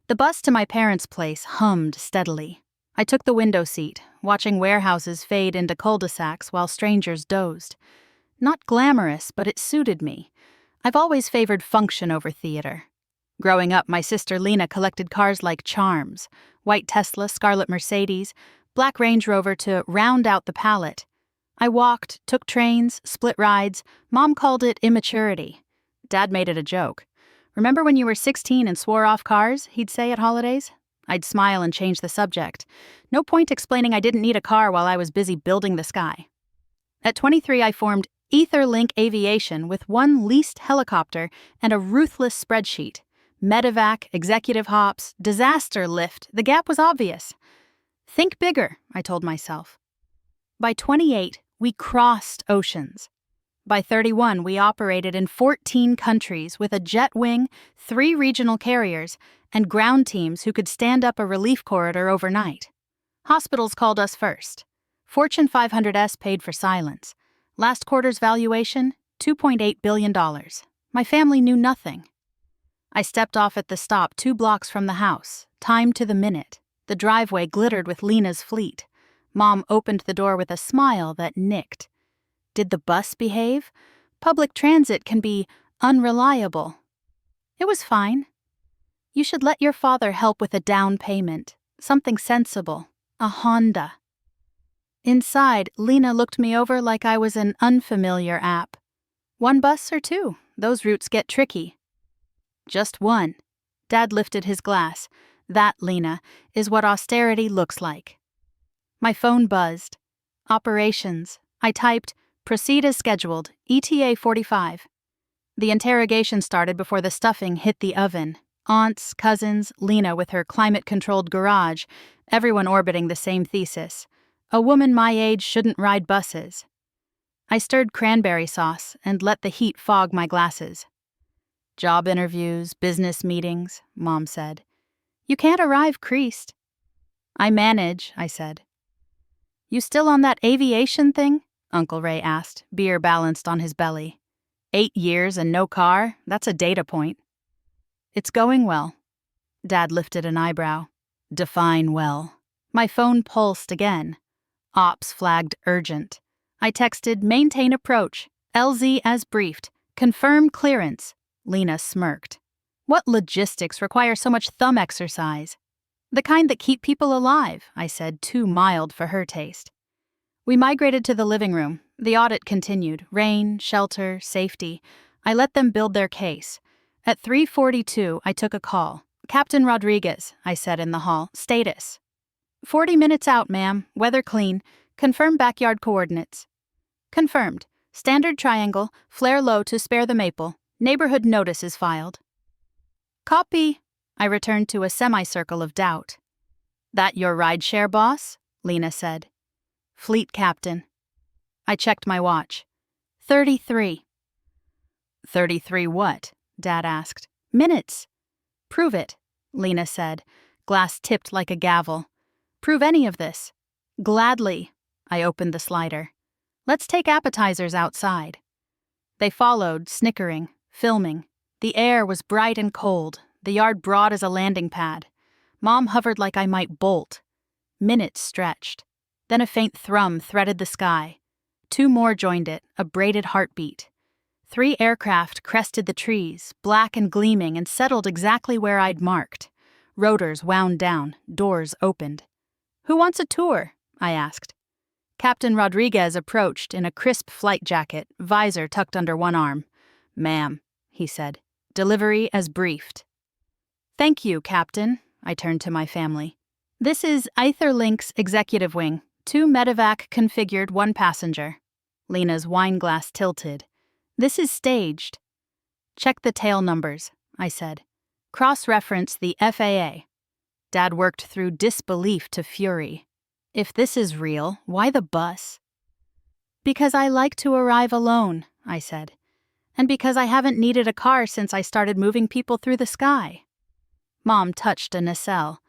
The bus to my parents' place hummed steadily. I took the window seat, watching warehouses fade into cul-de-sacs while strangers dozed. Not glamorous, but it suited me. I've always favored function over theater. Growing up, my sister Lena collected cars like charms: white Tesla, scarlet Mercedes, black Range Rover to round out the palette. I walked, took trains, split rides. Mom called it immaturity. Dad made it a joke. "Remember when you were 16 and swore off cars?" he'd say at holidays. I'd smile and change the subject. No point explaining I didn't need a car while I was busy building the sky. At 23, I formed Etherlink Aviation with one leased helicopter and a ruthless spreadsheet. Medevac, executive hops, disaster lift, the gap was obvious. Think bigger, I told myself. By 28, we crossed oceans. By 31, we operated in 14 countries with a jet wing, 3 regional carriers, and ground teams who could stand up a relief corridor overnight. Hospitals called us first. Fortune 500s paid for silence. Last quarter's valuation, $2.8 billion. My family knew nothing. I stepped off at the stop 2 blocks from the house, timed to the minute. The driveway glittered with Lena's fleet. Mom opened the door with a smile that nicked. Did the bus behave? Public transit can be unreliable. It was fine. You should let your father help with a down payment. Something sensible. A Honda. Inside, Lena looked me over like I was an unfamiliar app. 1 bus or 2? Those routes get tricky. Just 1. Dad lifted his glass. That, Lena, is what austerity looks like. My phone buzzed. Operations. I typed, "Proceed as scheduled, ETA 45. The interrogation started before the stuffing hit the oven. Aunts, cousins, Lena with her climate-controlled garage, everyone orbiting the same thesis. A woman my age shouldn't ride buses. I stirred cranberry sauce and let the heat fog my glasses. Job interviews, business meetings, Mom said. You can't arrive creased. I manage, I said. You still on that aviation thing? Uncle Ray asked, beer balanced on his belly. 8 years and no car, that's a data point. It's going well. Dad lifted an eyebrow. Define well. My phone pulsed again. Ops flagged urgent. I texted, maintain approach. LZ as briefed. Confirm clearance. Lena smirked. What logistics require so much thumb exercise? The kind that keep people alive, I said, too mild for her taste. We migrated to the living room. The audit continued. Rain, shelter, safety. I let them build their case. At 3:42, I took a call. Captain Rodriguez, I said in the hall. Status. 40 minutes out, ma'am. Weather clean. Confirm backyard coordinates. Confirmed. Standard triangle. Flare low to spare the maple. Neighborhood notice is filed. Copy. I returned to a semicircle of doubt. That your rideshare boss? Lena said. Fleet captain. I checked my watch. 33. 33 what? Dad asked. Minutes. Prove it, Lena said, glass tipped like a gavel. Prove any of this. Gladly. I opened the slider. Let's take appetizers outside. They followed, snickering, filming. The air was bright and cold, the yard broad as a landing pad. Mom hovered like I might bolt. Minutes stretched. Then a faint thrum threaded the sky. 2 more joined it, a braided heartbeat. 3 aircraft crested the trees, black and gleaming, and settled exactly where I'd marked. Rotors wound down, doors opened. Who wants a tour? I asked. Captain Rodriguez approached in a crisp flight jacket, visor tucked under one arm. Ma'am, he said. Delivery as briefed. Thank you, Captain. I turned to my family. This is Etherlink's executive wing. 2 medevac configured, 1 passenger. Lena's wine glass tilted. This is staged. Check the tail numbers, I said. Cross-reference the FAA. Dad worked through disbelief to fury. If this is real, why the bus? Because I like to arrive alone, I said. And because I haven't needed a car since I started moving people through the sky. Mom touched a nacelle.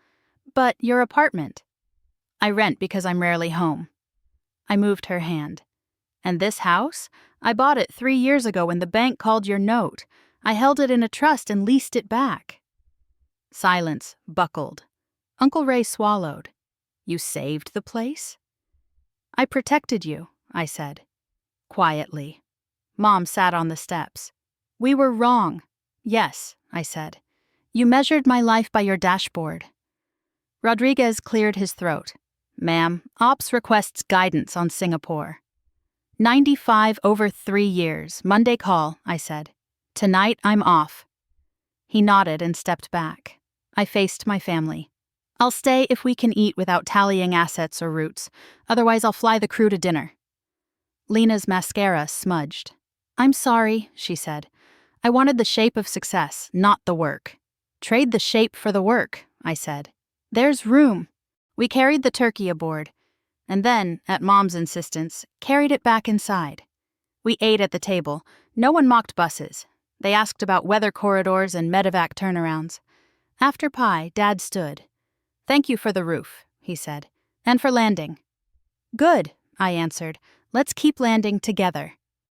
But your apartment? I rent because I'm rarely home. I moved her hand. And this house? I bought it 3 years ago when the bank called your note. I held it in a trust and leased it back. Silence buckled. Uncle Ray swallowed. You saved the place? I protected you, I said. Quietly. Mom sat on the steps. We were wrong. Yes, I said. You measured my life by your dashboard. Rodriguez cleared his throat. Ma'am, Ops requests guidance on Singapore. 95 over 3 years. Monday call, I said. Tonight I'm off. He nodded and stepped back. I faced my family. I'll stay if we can eat without tallying assets or routes. Otherwise I'll fly the crew to dinner. Lena's mascara smudged. I'm sorry, she said. I wanted the shape of success, not the work. Trade the shape for the work, I said. There's room. We carried the turkey aboard, and then, at Mom's insistence, carried it back inside. We ate at the table. No one mocked buses. They asked about weather corridors and medevac turnarounds. After pie, Dad stood. Thank you for the roof, he said, and for landing. Good, I answered. Let's keep landing together.